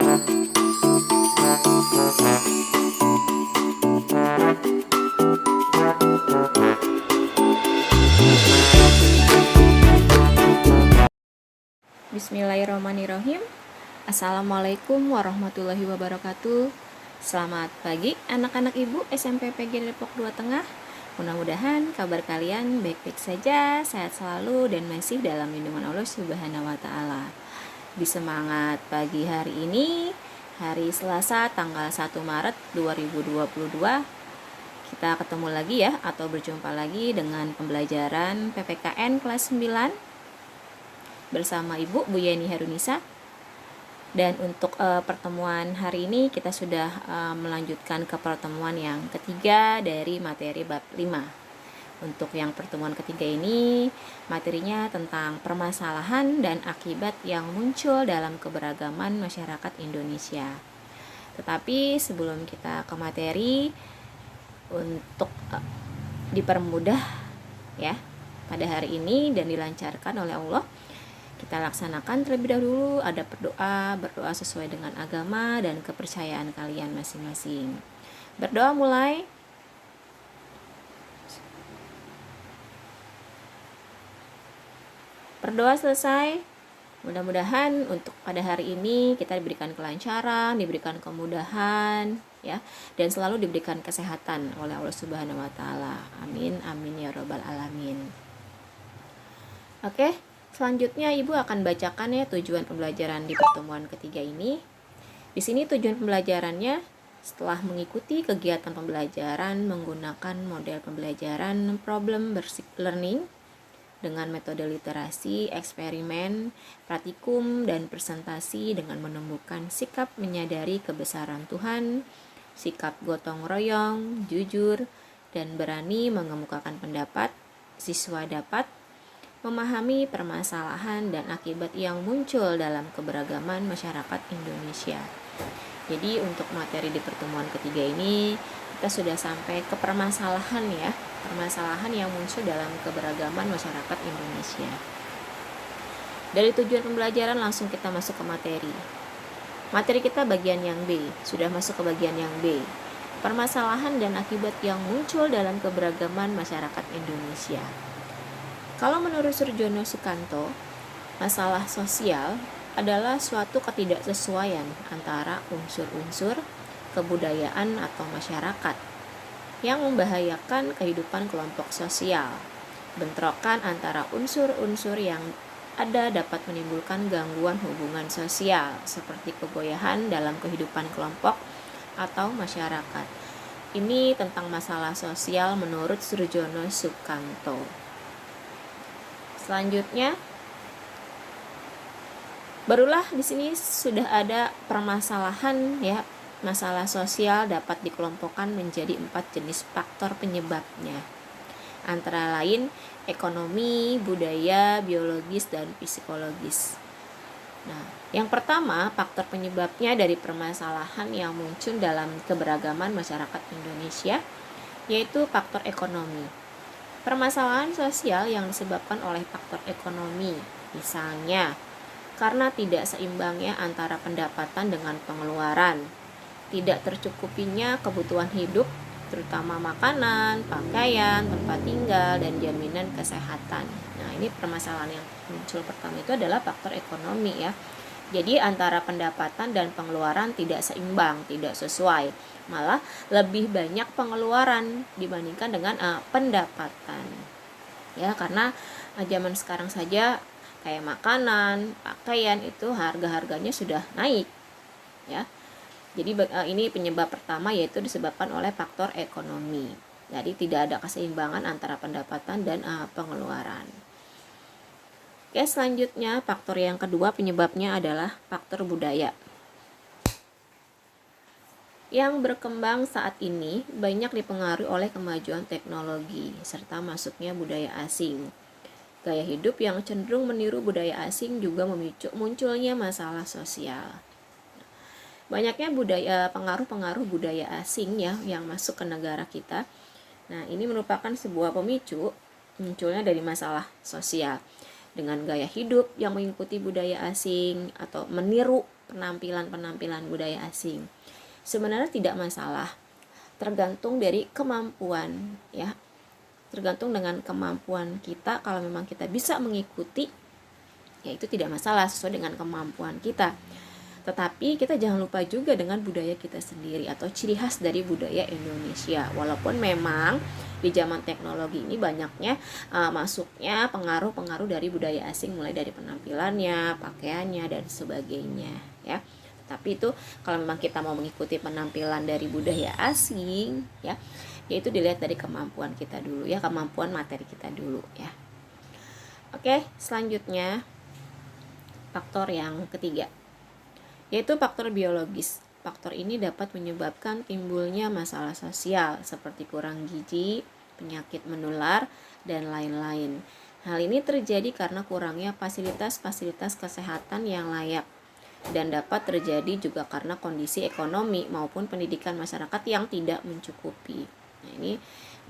Bismillahirrahmanirrahim. Assalamualaikum warahmatullahi wabarakatuh. Selamat pagi anak-anak ibu SMP PG Depok 2 Tengah. Mudah-mudahan kabar kalian baik-baik saja, sehat selalu, dan masih dalam lindungan Allah Subhanahu wa Ta'ala. Di semangat pagi hari ini, hari Selasa tanggal 1 Maret 2022, kita ketemu lagi ya, atau berjumpa lagi dengan pembelajaran PPKN kelas 9 bersama Ibu Bu Yeni Harunisa. Dan untuk pertemuan hari ini kita sudah melanjutkan ke pertemuan yang ketiga dari materi bab 5. Untuk yang pertemuan ketiga ini materinya tentang permasalahan dan akibat yang muncul dalam keberagaman masyarakat Indonesia. Tetapi sebelum kita ke materi, untuk dipermudah ya pada hari ini dan dilancarkan oleh Allah, kita laksanakan terlebih dahulu ada berdoa sesuai dengan agama dan kepercayaan kalian masing-masing. Berdoa mulai. Berdoa selesai. Mudah-mudahan untuk pada hari ini kita diberikan kelancaran, diberikan kemudahan ya, dan selalu diberikan kesehatan oleh Allah Subhanahu wa Ta'ala. Amin amin ya robbal alamin. Oke. Selanjutnya Ibu akan bacakan ya tujuan pembelajaran di pertemuan ketiga ini. Di sini tujuan pembelajarannya setelah mengikuti kegiatan pembelajaran menggunakan model pembelajaran problem based learning dengan metode literasi, eksperimen, praktikum, dan presentasi dengan menemukan sikap menyadari kebesaran Tuhan, sikap gotong royong, jujur, dan berani mengemukakan pendapat, siswa dapat memahami permasalahan dan akibat yang muncul dalam keberagaman masyarakat Indonesia. Jadi untuk materi di pertemuan ketiga ini kita sudah sampai ke permasalahan ya, permasalahan yang muncul dalam keberagaman masyarakat Indonesia. Dari tujuan pembelajaran langsung kita masuk ke materi. Materi kita bagian yang B, sudah masuk ke bagian yang B. Permasalahan dan akibat yang muncul dalam keberagaman masyarakat Indonesia. Kalau menurut Surjono Sukanto, masalah sosial adalah suatu ketidaksesuaian antara unsur-unsur kebudayaan atau masyarakat yang membahayakan kehidupan kelompok sosial. Bentrokan antara unsur-unsur yang ada dapat menimbulkan gangguan hubungan sosial seperti kegoyahan dalam kehidupan kelompok atau masyarakat. Ini tentang masalah sosial menurut Surjono Sukanto. Selanjutnya, barulah di sini sudah ada permasalahan ya. Masalah sosial dapat dikelompokkan menjadi 4 jenis faktor penyebabnya. Antara lain ekonomi, budaya, biologis, dan psikologis. Nah, yang pertama, faktor penyebabnya dari permasalahan yang muncul dalam keberagaman masyarakat Indonesia yaitu faktor ekonomi. Permasalahan sosial yang disebabkan oleh faktor ekonomi, misalnya karena tidak seimbangnya antara pendapatan dengan pengeluaran, tidak tercukupinya kebutuhan hidup, terutama makanan, pakaian, tempat tinggal, dan jaminan kesehatan. Nah, ini permasalahan yang muncul pertama itu adalah faktor ekonomi ya. Jadi antara pendapatan dan pengeluaran tidak seimbang, tidak sesuai. Malah lebih banyak pengeluaran dibandingkan dengan pendapatan. Ya, karena zaman sekarang saja kayak makanan, pakaian itu harga-harganya sudah naik. Ya. Jadi ini penyebab pertama yaitu disebabkan oleh faktor ekonomi. Jadi tidak ada keseimbangan antara pendapatan dan pengeluaran. Oke, selanjutnya faktor yang kedua penyebabnya adalah faktor budaya. Yang berkembang saat ini banyak dipengaruhi oleh kemajuan teknologi serta masuknya budaya asing. Gaya hidup yang cenderung meniru budaya asing juga memicu munculnya masalah sosial. Banyaknya pengaruh-pengaruh budaya asing ya yang masuk ke negara kita. Nah, ini merupakan sebuah pemicu munculnya dari masalah sosial. Dengan gaya hidup yang mengikuti budaya asing atau meniru penampilan-penampilan budaya asing. Sebenarnya tidak masalah, tergantung dari kemampuan ya. Tergantung dengan kemampuan kita. Kalau memang kita bisa mengikuti, ya itu tidak masalah, sesuai dengan kemampuan kita. Tetapi kita jangan lupa juga dengan budaya kita sendiri atau ciri khas dari budaya Indonesia. Walaupun memang di zaman teknologi ini banyaknya masuknya pengaruh-pengaruh dari budaya asing, mulai dari penampilannya, pakaiannya dan sebagainya ya. Tapi itu kalau memang kita mau mengikuti penampilan dari budaya asing ya, yaitu dilihat dari kemampuan kita dulu ya, kemampuan materi kita dulu ya. Oke, selanjutnya faktor yang ketiga, yaitu faktor biologis. Faktor ini dapat menyebabkan timbulnya masalah sosial seperti kurang gizi, penyakit menular, dan lain-lain. Hal ini terjadi karena kurangnya fasilitas-fasilitas kesehatan yang layak, dan dapat terjadi juga karena kondisi ekonomi maupun pendidikan masyarakat yang tidak mencukupi. Nah, ini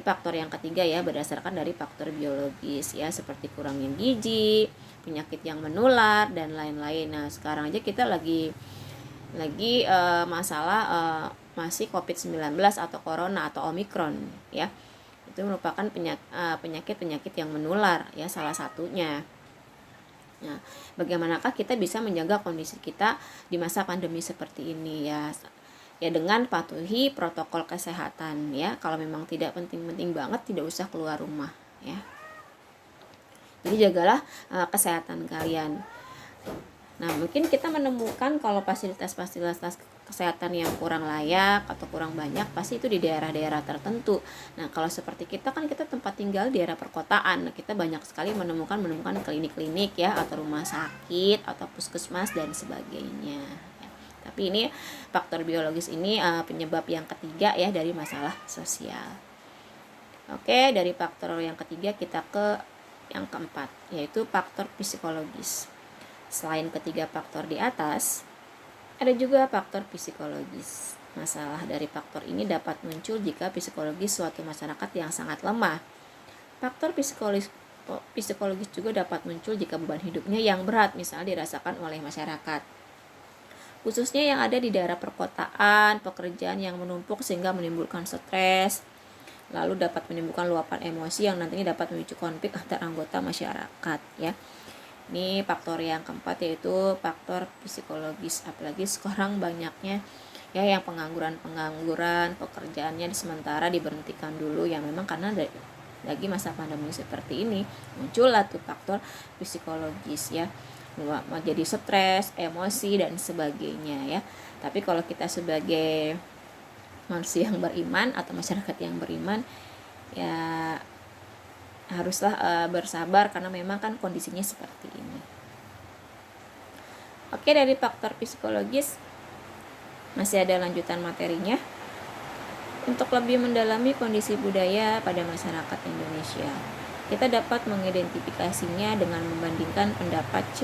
faktor yang ketiga ya, berdasarkan dari faktor biologis ya, seperti kurangnya gizi, penyakit yang menular dan lain-lain. Nah, sekarang aja kita lagi masalah masih COVID-19 atau corona atau omikron ya. Itu merupakan penyakit-penyakit yang menular ya, salah satunya. Nah, bagaimanakah kita bisa menjaga kondisi kita di masa pandemi seperti ini ya? Ya dengan patuhi protokol kesehatan ya. Kalau memang tidak penting-penting banget, tidak usah keluar rumah ya. Jadi jagalah kesehatan kalian. Nah, mungkin kita menemukan kalau fasilitas-fasilitas kesehatan yang kurang layak atau kurang banyak, pasti itu di daerah-daerah tertentu. Nah, kalau seperti kita kan kita tempat tinggal di daerah perkotaan. Nah, kita banyak sekali menemukan klinik-klinik ya, atau rumah sakit atau puskesmas dan sebagainya. Ya. Tapi ini faktor biologis ini penyebab yang ketiga ya dari masalah sosial. Oke, dari faktor yang ketiga kita ke yang keempat, yaitu faktor psikologis. Selain ketiga faktor di atas, ada juga faktor psikologis. Masalah dari faktor ini dapat muncul jika psikologis suatu masyarakat yang sangat lemah. Faktor psikologis juga dapat muncul jika beban hidupnya yang berat, misalnya dirasakan oleh masyarakat, khususnya yang ada di daerah perkotaan, pekerjaan yang menumpuk sehingga menimbulkan stres, lalu dapat menimbulkan luapan emosi yang nantinya dapat memicu konflik antar anggota masyarakat ya. Ini faktor yang keempat, yaitu faktor psikologis. Apalagi sekarang banyaknya ya yang pengangguran pekerjaannya sementara diberhentikan dulu ya, memang karena lagi masa pandemi seperti ini muncullah tuh faktor psikologis ya, menjadi stres, emosi dan sebagainya ya. Tapi kalau kita sebagai manusia yang beriman atau masyarakat yang beriman ya haruslah bersabar, karena memang kan kondisinya seperti ini. Oke, dari faktor psikologis masih ada lanjutan materinya. Untuk lebih mendalami kondisi budaya pada masyarakat Indonesia, kita dapat mengidentifikasinya dengan membandingkan pendapat C.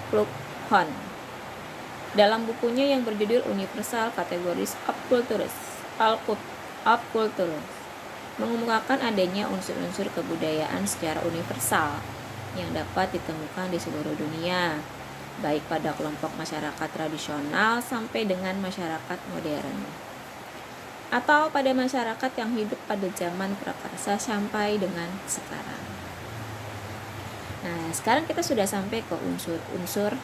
Kluk Hon dalam bukunya yang berjudul Universal Categories of Cultures, mengemukakan adanya unsur-unsur kebudayaan secara universal yang dapat ditemukan di seluruh dunia, baik pada kelompok masyarakat tradisional sampai dengan masyarakat modern, atau pada masyarakat yang hidup pada zaman prakarsa sampai dengan sekarang. Nah, sekarang kita sudah sampai ke unsur-unsur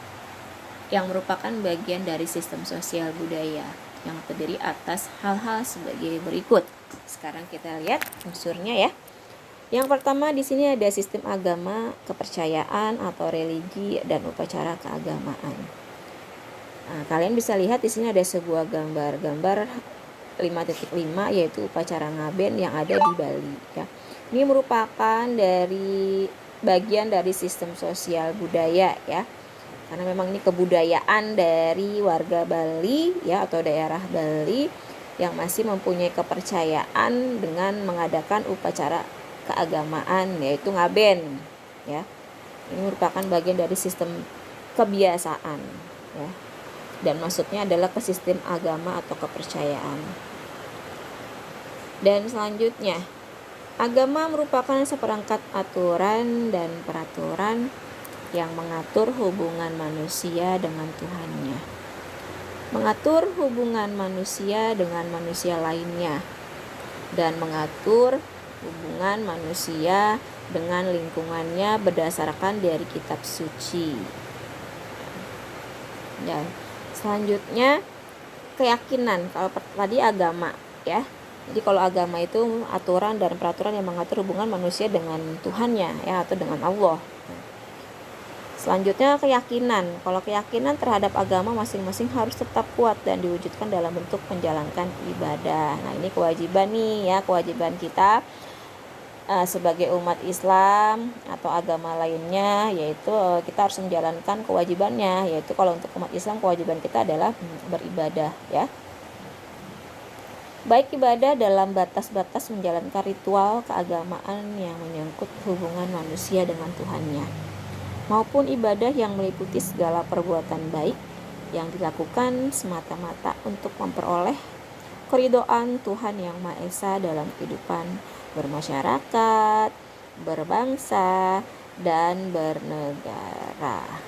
yang merupakan bagian dari sistem sosial budaya yang terdiri atas hal-hal sebagai berikut. Sekarang kita lihat unsurnya ya. Yang pertama di sini ada sistem agama, kepercayaan atau religi dan upacara keagamaan. Nah, kalian bisa lihat di sini ada sebuah gambar 5.5, yaitu upacara ngaben yang ada di Bali ya. Ini merupakan dari bagian dari sistem sosial budaya ya. Karena memang ini kebudayaan dari warga Bali ya, atau daerah Bali yang masih mempunyai kepercayaan dengan mengadakan upacara keagamaan, yaitu ngaben ya. Ini merupakan bagian dari sistem kebiasaan ya. Dan maksudnya adalah ke sistem agama atau kepercayaan. Dan selanjutnya, agama merupakan seperangkat aturan dan peraturan yang mengatur hubungan manusia dengan Tuhannya. mengatur hubungan manusia dengan manusia lainnya, dan mengatur hubungan manusia dengan lingkungannya berdasarkan dari kitab suci. Dan selanjutnya keyakinan. Kalau tadi agama ya. Jadi kalau agama itu aturan dan peraturan yang mengatur hubungan manusia dengan Tuhannya ya, atau dengan Allah. Selanjutnya keyakinan. Kalau keyakinan terhadap agama masing-masing harus tetap kuat dan diwujudkan dalam bentuk menjalankan ibadah. Nah, ini kewajiban nih ya, kewajiban kita sebagai umat Islam atau agama lainnya, yaitu kita harus menjalankan kewajibannya, yaitu kalau untuk umat Islam kewajiban kita adalah beribadah ya. Baik ibadah dalam batas-batas menjalankan ritual keagamaan yang menyangkut hubungan manusia dengan Tuhannya, maupun ibadah yang meliputi segala perbuatan baik yang dilakukan semata-mata untuk memperoleh keridhaan Tuhan Yang Maha Esa dalam kehidupan bermasyarakat, berbangsa, dan bernegara.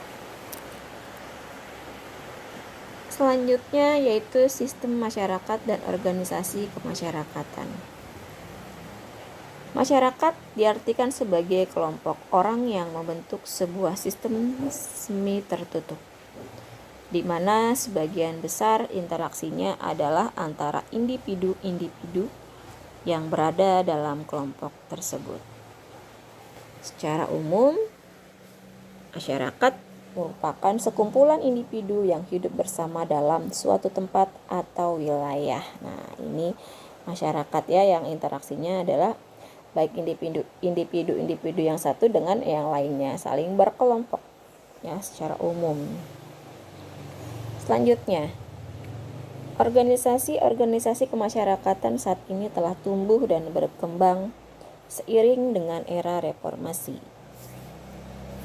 Selanjutnya yaitu sistem masyarakat dan organisasi kemasyarakatan. Masyarakat diartikan sebagai kelompok orang yang membentuk sebuah sistem semi tertutup, di mana sebagian besar interaksinya adalah antara individu-individu yang berada dalam kelompok tersebut. Secara umum, masyarakat merupakan sekumpulan individu yang hidup bersama dalam suatu tempat atau wilayah. Nah, ini masyarakat ya, yang interaksinya adalah baik individu yang satu dengan yang lainnya, saling berkelompok ya secara umum. Selanjutnya, organisasi kemasyarakatan saat ini telah tumbuh dan berkembang seiring dengan era reformasi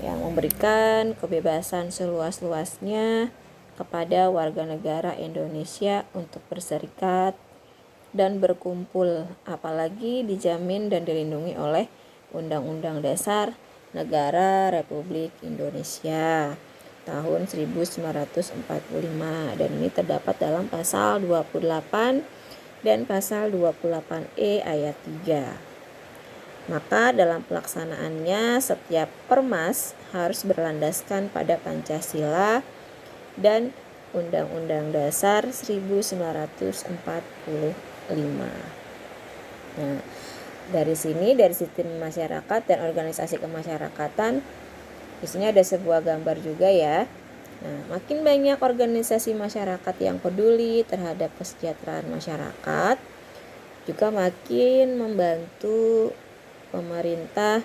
yang memberikan kebebasan seluas-luasnya kepada warga negara Indonesia untuk berserikat dan berkumpul, apalagi dijamin dan dilindungi oleh Undang-Undang Dasar Negara Republik Indonesia tahun 1945, dan ini terdapat dalam pasal 28 dan pasal 28E ayat 3. Maka dalam pelaksanaannya setiap permas harus berlandaskan pada Pancasila dan Undang-Undang Dasar 1945. Nah, dari sistem masyarakat dan organisasi kemasyarakatan, di sini ada sebuah gambar juga ya. Nah, makin banyak organisasi masyarakat yang peduli terhadap kesejahteraan masyarakat, juga makin membantu pemerintah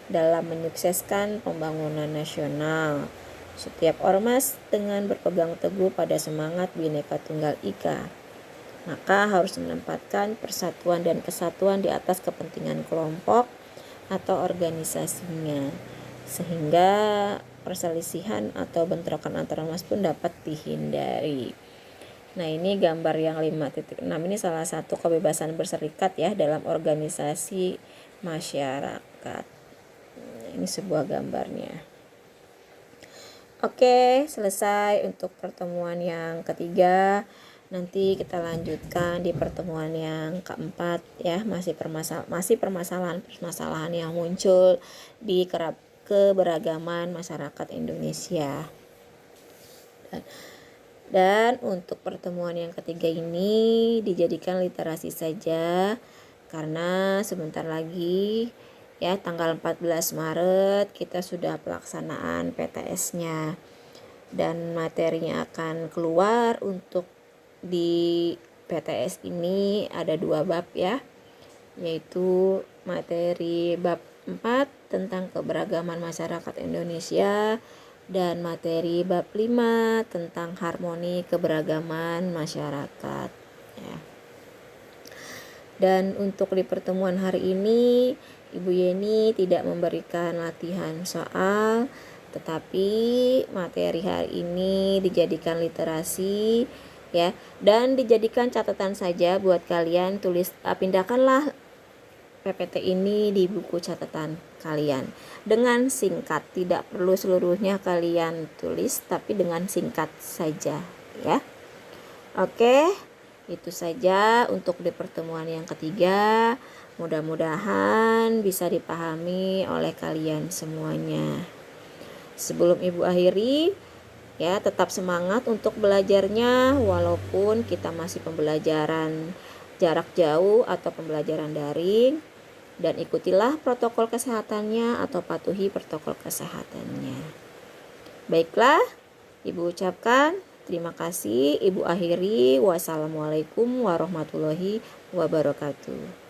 dalam menyukseskan pembangunan nasional. Setiap ormas dengan berpegang teguh pada semangat Bhinneka Tunggal Ika, maka harus menempatkan persatuan dan kesatuan di atas kepentingan kelompok atau organisasinya, sehingga perselisihan atau bentrokan antar ormas pun dapat dihindari. Nah, ini gambar yang 5.6 ini salah satu kebebasan berserikat ya dalam organisasi masyarakat. Ini sebuah gambarnya. Oke, selesai untuk pertemuan yang ketiga. Nanti kita lanjutkan di pertemuan yang keempat ya, masih permasalahan yang muncul di keberagaman masyarakat Indonesia. Dan untuk pertemuan yang ketiga ini dijadikan literasi saja, karena sebentar lagi ya, tanggal 14 Maret kita sudah pelaksanaan PTS-nya, dan materinya akan keluar. Untuk di PTS ini ada 2 bab ya, yaitu materi bab 4 tentang keberagaman masyarakat Indonesia dan materi bab 5 tentang harmoni keberagaman masyarakat ya. Dan untuk di pertemuan hari ini Ibu Yeni tidak memberikan latihan soal, tetapi materi hari ini dijadikan literasi ya, dan dijadikan catatan saja buat kalian. Pindahkanlah PPT ini di buku catatan kalian dengan singkat, tidak perlu seluruhnya kalian tulis, tapi dengan singkat saja ya. Oke, itu saja untuk di pertemuan yang ketiga. Mudah-mudahan bisa dipahami oleh kalian semuanya. Sebelum Ibu akhiri, ya tetap semangat untuk belajarnya walaupun kita masih pembelajaran jarak jauh atau pembelajaran daring, dan ikutilah protokol kesehatannya atau patuhi protokol kesehatannya. Baiklah, Ibu ucapkan terima kasih. Ibu akhiri. Wassalamualaikum warahmatullahi wabarakatuh.